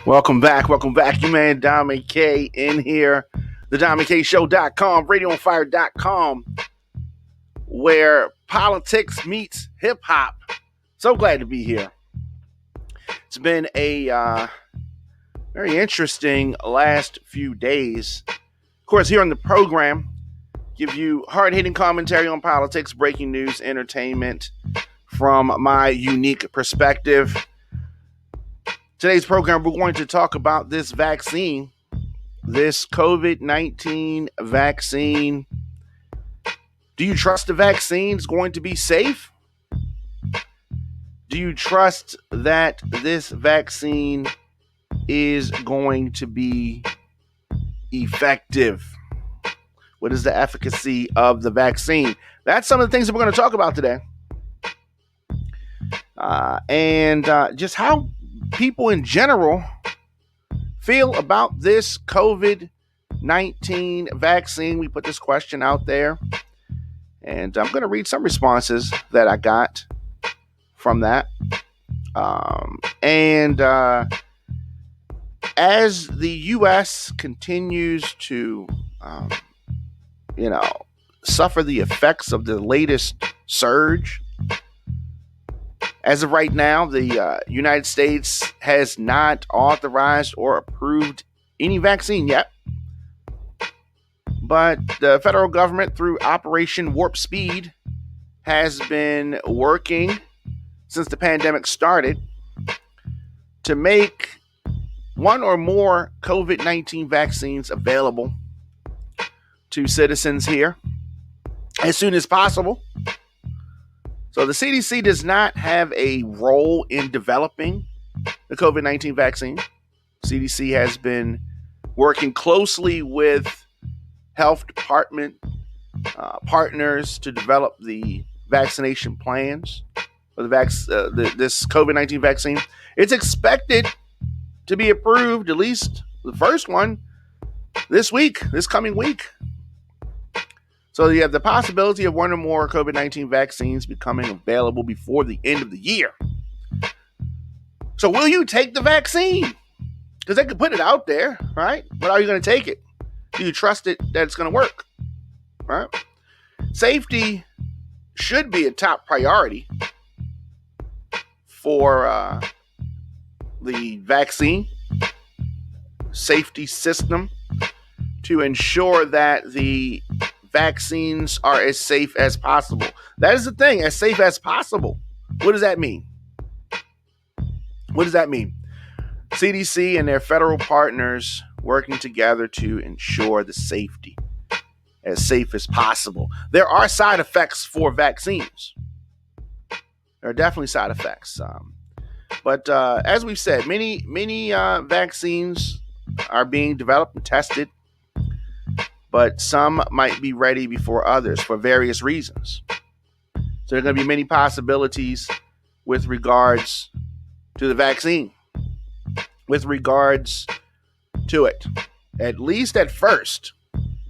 Welcome back. Welcome back. You man, Dami K in here. The DamiKShow.com, RadioOnFire.com, where politics meets hip hop. So glad to be here. It's been a very interesting last few days. Of course, here on the program, give you hard-hitting commentary on politics, breaking news, entertainment from my unique perspective. Today's program, we're going to talk about this vaccine, this COVID-19 vaccine. Do you trust the vaccine is going to be safe? Do you trust that this vaccine is going to be effective? What is the efficacy of the vaccine? That's some of the things that we're going to talk about today. And just how people in general feel about this COVID-19 vaccine. We put this question out there, and I'm going to read some responses that I got from that. As the U.S. continues to, suffer the effects of the latest surge, as of right now, the United States has not authorized or approved any vaccine yet. But the federal government, through Operation Warp Speed, has been working since the pandemic started to make one or more COVID-19 vaccines available to citizens here as soon as possible. So the CDC does not have a role in developing the COVID-19 vaccine. CDC has been working closely with health department partners to develop the vaccination plans for this COVID-19 vaccine. It's expected to be approved, at least the first one, this coming week. So you have the possibility of one or more COVID-19 vaccines becoming available before the end of the year. So will you take the vaccine? Because they could put it out there, right? But are you going to take it? Do you trust it that it's going to work? Right? Safety should be a top priority for the vaccine safety system to ensure that the vaccines are as safe as possible. That is the thing, as safe as possible. What does that mean? What does that mean? CDC and their federal partners working together to ensure the safety as safe as possible. There are side effects for vaccines. There are definitely side effects. But as we've said, many vaccines are being developed and tested, but some might be ready before others for various reasons. So there are going to be many possibilities with regards to the vaccine, with regards to it. At least at first,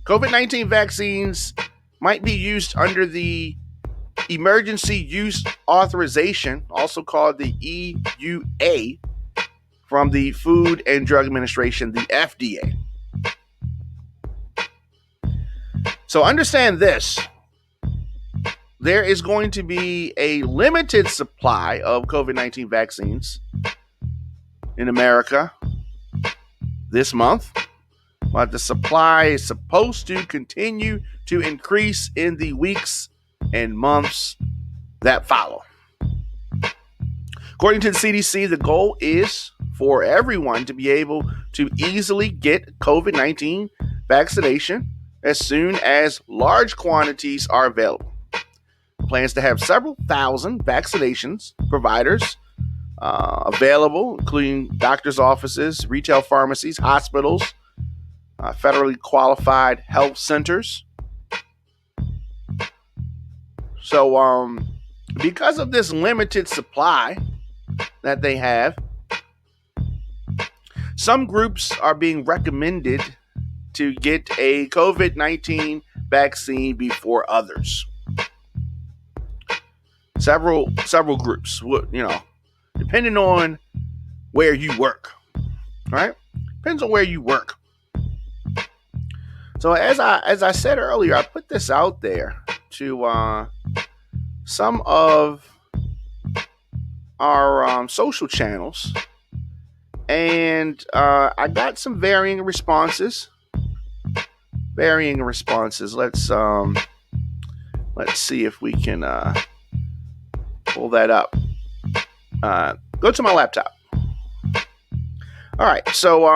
COVID-19 vaccines might be used under the Emergency Use Authorization, also called the EUA, from the Food and Drug Administration, the FDA. So understand this. There is going to be a limited supply of COVID-19 vaccines in America this month, but the supply is supposed to continue to increase in the weeks and months that follow. According to the CDC, the goal is for everyone to be able to easily get COVID-19 vaccination as soon as large quantities are available. Plans to have several thousand vaccinations providers available, including doctors' offices, retail pharmacies, hospitals, federally qualified health centers. So, because of this limited supply that they have, some groups are being recommended to get a COVID-19 vaccine before others. Several groups, depending on where you work. All right, depends on where you work. So as I said earlier, I put this out there to some of our social channels, and I got some varying responses. Let's see if we can pull that up. Go to my laptop. All right, so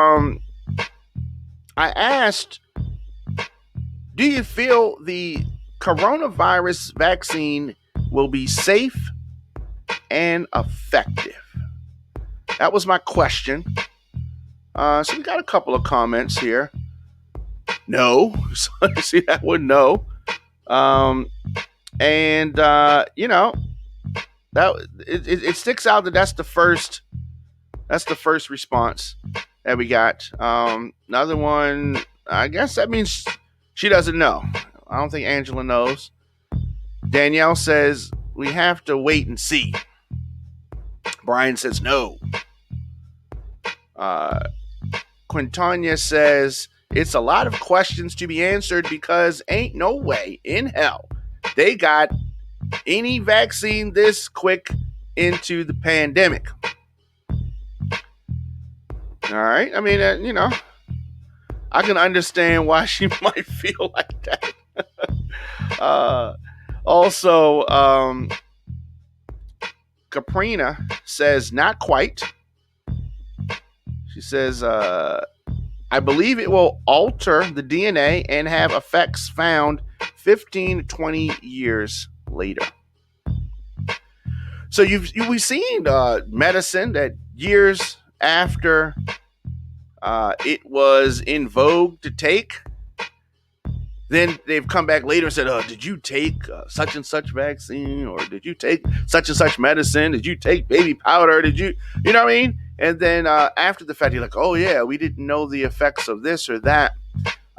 I asked, do you feel the coronavirus vaccine will be safe and effective? That was my question. So we got a couple of comments here. No. So see that one? No. And that it sticks out that that's the first response that we got. Another one, I guess that means she doesn't know. I don't think Angela knows. Danielle says we have to wait and see. Brian says no. Quintania says it's a lot of questions to be answered because ain't no way in hell they got any vaccine this quick into the pandemic. All right. I mean, I can understand why she might feel like that. Also, Caprina says not quite. She says, I believe it will alter the DNA and have effects found 15 to 20 years later. So we've seen medicine that years after it was in vogue to take, then they've come back later and said, did you take such and such vaccine? Or did you take such and such medicine? Did you take baby powder? Did you know what I mean? And then after the fact, you're like, oh yeah, we didn't know the effects of this or that.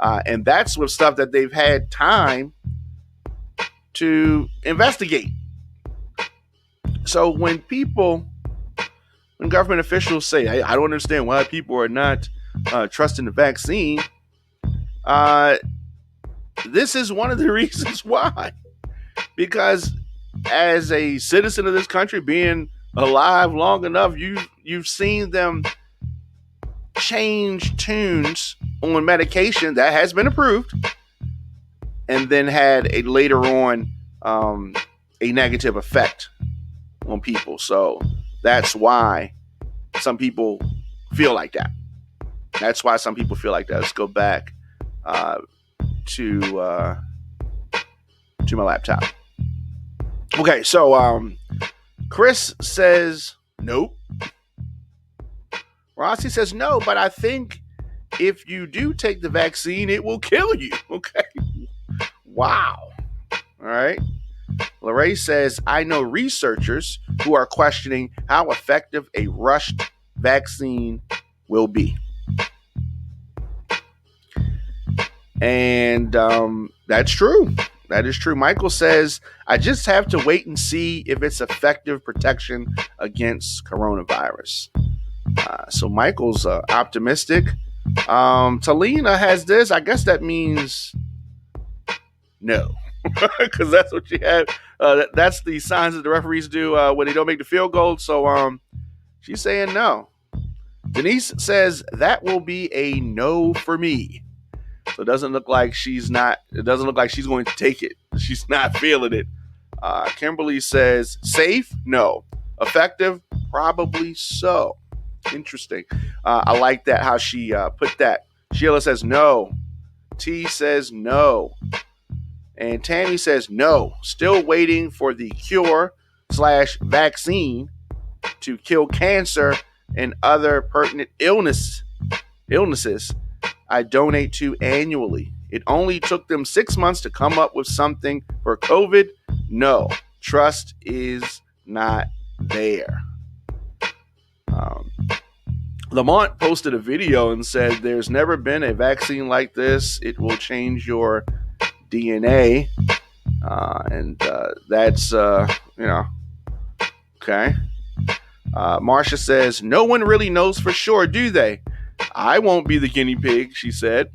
And that's with stuff that they've had time to investigate. So when government officials say, hey, I don't understand why people are not trusting the vaccine, this is one of the reasons why. Because as a citizen of this country, being alive long enough, you've seen them change tunes on medication that has been approved and then had a later on a negative effect on people. So that's why some people feel like that. Let's go back to my laptop. Okay, so Chris says nope. Rossi says no, but I think if you do take the vaccine, it will kill you. Okay. Wow. All right. Lorraine says, I know researchers who are questioning how effective a rushed vaccine will be. And that's true. That is true. Michael says, I just have to wait and see if it's effective protection against coronavirus. So Michael's optimistic. Talina has this. I guess that means no. Because that's what she had. That's the signs that the referees do when they don't make the field goal. So she's saying no. Denise says that will be a no for me. So it doesn't look like she's going to take it. She's not feeling it. Kimberly says safe? No. Effective? Probably so. Interesting. I like that, how she put that. Sheila says no. T says no. And Tammy says no. Still waiting for the cure/vaccine to kill cancer and other pertinent illnesses I donate to annually. It only took them 6 months to come up with something for COVID. No, trust is not there. Lamont posted a video and said, there's never been a vaccine like this. It will change your DNA. That's, okay. Marcia says, no one really knows for sure, do they? I won't be the guinea pig, she said.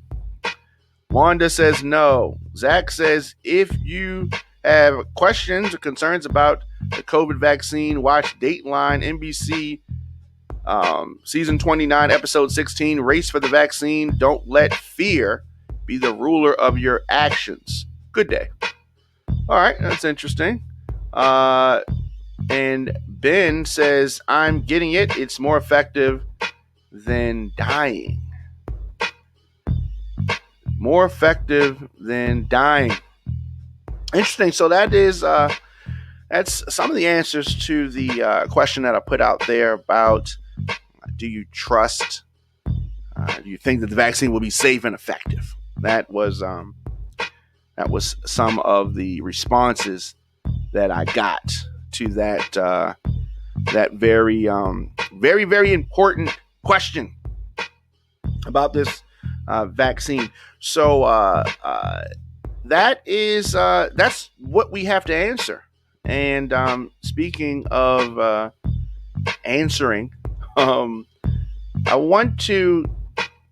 Wanda says no. Zach says if you have questions or concerns about the COVID vaccine, watch Dateline NBC season 29, episode 16, Race for the Vaccine. Don't let fear be the ruler of your actions. Good day. All right, that's interesting. And Ben says, I'm getting it. It's more effective than dying. More effective than dying. Interesting. So that's some of the answers to the question that I put out there about do you trust, do you think that the vaccine will be safe and effective? That was some of the responses that I got to that very very important question about this vaccine. So that's what we have to answer. And speaking of answering, I want to,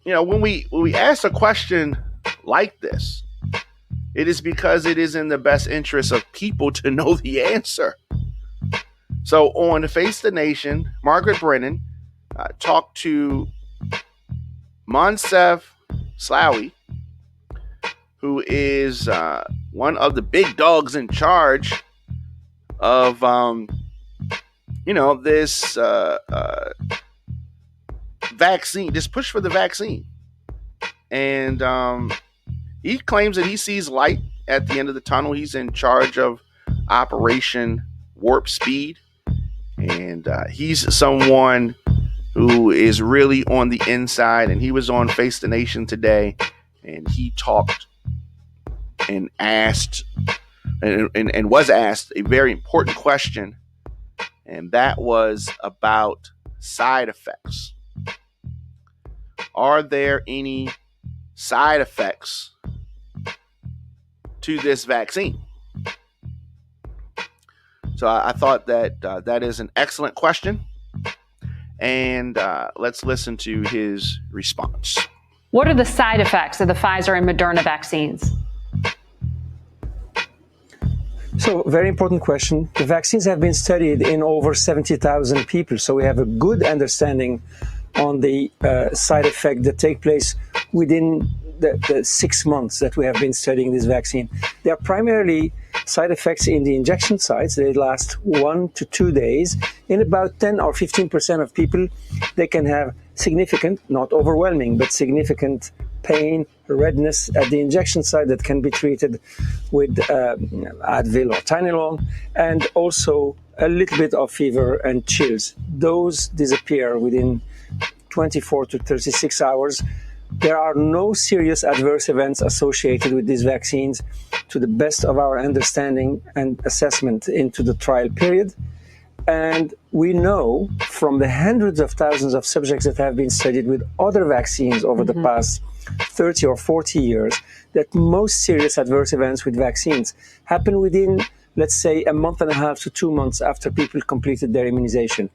when we ask a question like this, it is because it is in the best interest of people to know the answer. So on Face the Nation, Margaret Brennan talked to Moncef Slaoui, who is one of the big dogs in charge of, this vaccine, this push for the vaccine. And he claims that he sees light at the end of the tunnel. He's in charge of Operation Warp Speed. And he's someone who is really on the inside. And he was on Face the Nation today. And he talked and asked and was asked a very important question. And that was about side effects. Are there any side effects to this vaccine? So I thought that that is an excellent question. And let's listen to his response. What are the side effects of the Pfizer and Moderna vaccines? So, very important question. The vaccines have been studied in over 70,000 people, so we have a good understanding on the side effects that take place within the 6 months that we have been studying this vaccine. They are primarily side effects in the injection sites. They last 1 to 2 days. In about 10 or 15% of people, they can have significant, not overwhelming, but significant pain, redness at the injection site that can be treated with Advil or Tylenol, and also a little bit of fever and chills. Those disappear within 24 to 36 hours. There are no serious adverse events associated with these vaccines to the best of our understanding and assessment into the trial period. And we know from the hundreds of thousands of subjects that have been studied with other vaccines over the past 30 or 40 years that most serious adverse events with vaccines happen within, let's say, a month and a half to 2 months after people completed their immunization.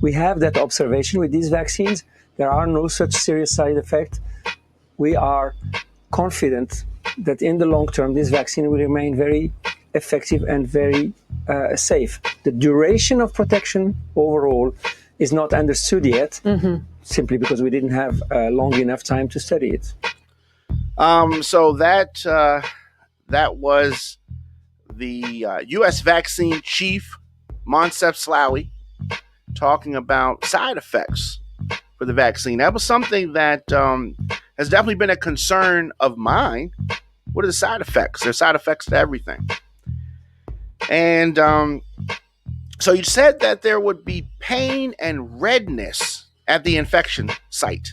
We have that observation with these vaccines. There are no such serious side effects. We are confident that in the long term, this vaccine will remain very effective and very safe. The duration of protection overall is not understood yet, simply because we didn't have long enough time to study it. So that was the U.S. vaccine chief, Moncef Slaoui, talking about side effects for the vaccine. That was something that has definitely been a concern of mine. What are the side effects? There's side effects to everything. And so you said that there would be pain and redness at the injection site.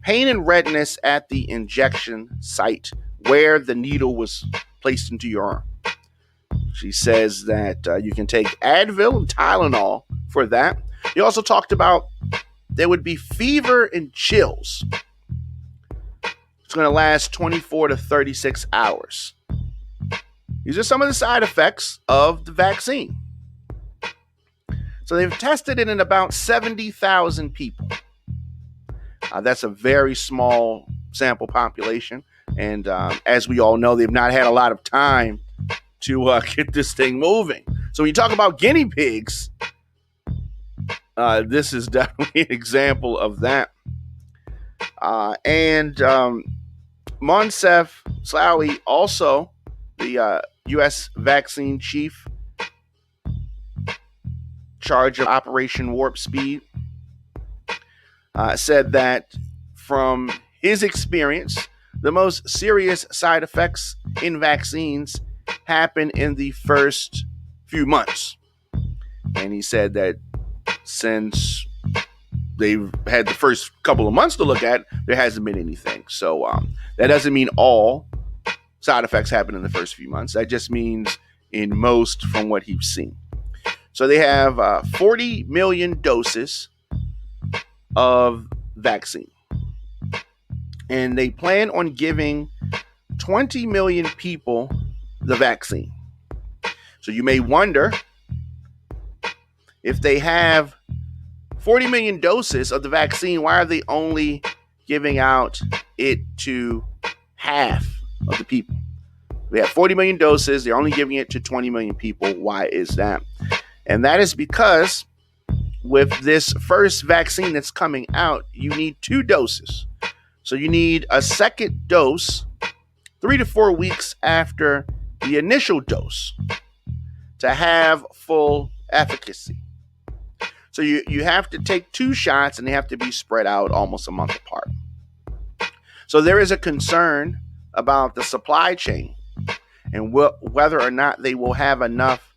Pain and redness at the injection site where the needle was placed into your arm. She says that you can take Advil and Tylenol for that. You also talked about there would be fever and chills. It's going to last 24 to 36 hours. These are some of the side effects of the vaccine. So they've tested it in about 70,000 people. That's a very small sample population. And as we all know, they've not had a lot of time to get this thing moving. So when you talk about guinea pigs, this is definitely an example of that. And Moncef Slaoui, also the U.S. vaccine chief, charge of Operation Warp Speed, said that from his experience, the most serious side effects in vaccines happen in the first few months. And he said that since they've had the first couple of months to look at, there hasn't been anything. So that doesn't mean all side effects happen in the first few months. That just means in most, from what he's seen. So they have 40 million doses of vaccine. And they plan on giving 20 million people the vaccine. So you may wonder, if they have 40 million doses of the vaccine, why are they only giving out it to half of the people? We have 40 million doses. They're only giving it to 20 million people. Why is that? And that is because with this first vaccine that's coming out, you need 2 doses. So you need a second dose 3 to 4 weeks after the initial dose to have full efficacy. So you have to take 2 shots, and they have to be spread out almost a month apart. So there is a concern about the supply chain and whether or not they will have enough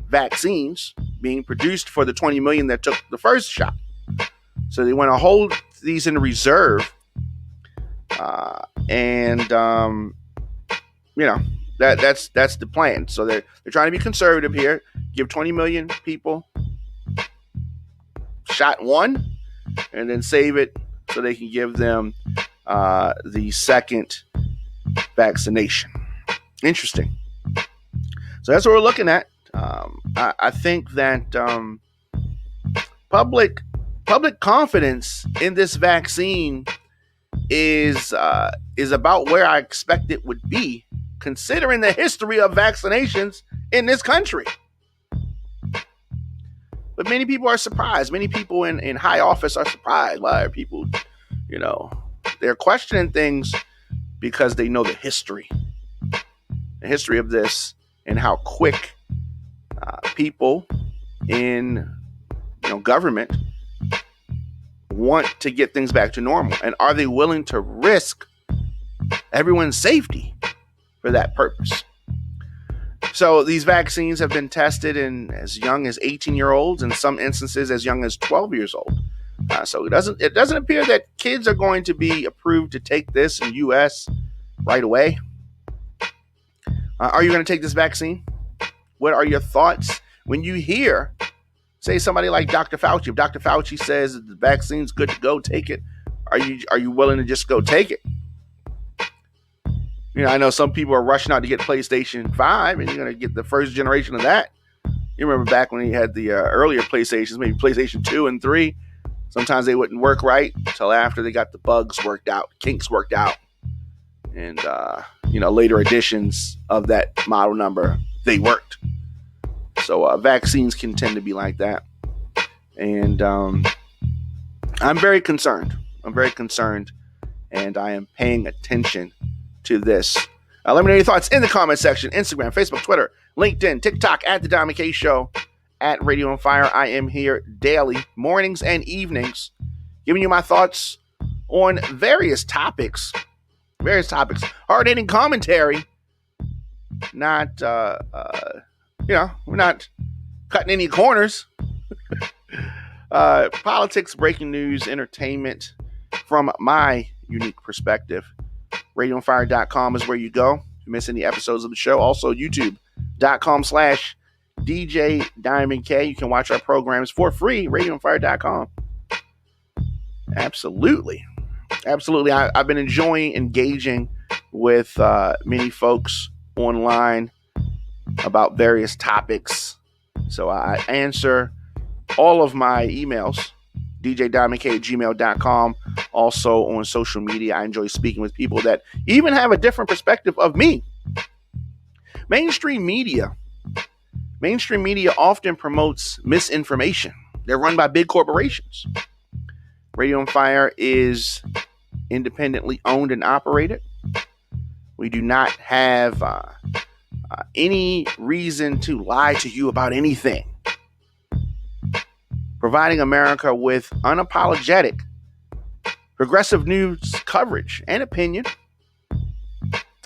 vaccines being produced for the 20 million that took the first shot. So they want to hold these in reserve. That's the plan. So they're trying to be conservative here. Give 20 million people shot 1, and then save it so they can give them the second vaccination. Interesting. So that's what we're looking at. I think that public confidence in this vaccine is about where I expect it would be, considering the history of vaccinations in this country. But many people are surprised. Many people in high office are surprised. Why are people, they're questioning things because they know the history of this, and how quick people in government want to get things back to normal, and are they willing to risk everyone's safety for that purpose? So these vaccines have been tested in as young as 18-year-olds, in some instances as young as 12 years old. So it doesn't appear that kids are going to be approved to take this in the U.S. right away. Are you going to take this vaccine? What are your thoughts when you hear, say, somebody like Dr. Fauci? If Dr. Fauci says the vaccine's good to go, take it. Are you willing to just go take it? I know some people are rushing out to get PlayStation 5, and you're going to get the first generation of that. You remember back when you had the earlier PlayStations, maybe PlayStation 2 and 3. Sometimes they wouldn't work right until after they got the bugs worked out, kinks worked out. And, later editions of that model number, they worked. So vaccines can tend to be like that. And I'm very concerned. And I am paying attention to this. Let me know your thoughts in the comment section. Instagram, Facebook, Twitter, LinkedIn, TikTok, at The Don McKay Show, at Radio on Fire. I am here daily, mornings and evenings, giving you my thoughts on various topics. Hard-hitting commentary. Not, we're not cutting any corners. Politics, breaking news, entertainment from my unique perspective. RadioOnFire.com is where you go if you miss any episodes of the show. Also, YouTube.com/DJ Diamond K. You can watch our programs for free. RadioOnFire.com. Absolutely. I've been enjoying engaging with many folks online about various topics. So I answer all of my emails, djdiamondk@gmail.com. Also on social media, I enjoy speaking with people that even have a different perspective of me. Mainstream media often promotes misinformation. They're run by big corporations. Radio on Fire is independently owned and operated. We do not have any reason to lie to you about anything. Providing America with unapologetic, progressive news coverage and opinion.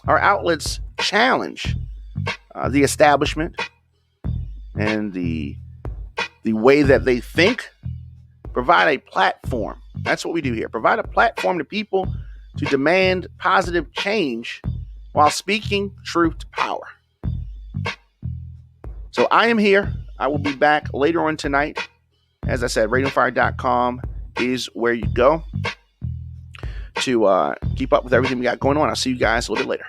Our outlets challenge the establishment and the way that they think. Provide a platform. That's what we do here. Provide a platform to people to demand positive change while speaking truth to power. So I am here. I will be back later on tonight. As I said, radioonfire.com is where you go to keep up with everything we got going on. I'll see you guys a little bit later.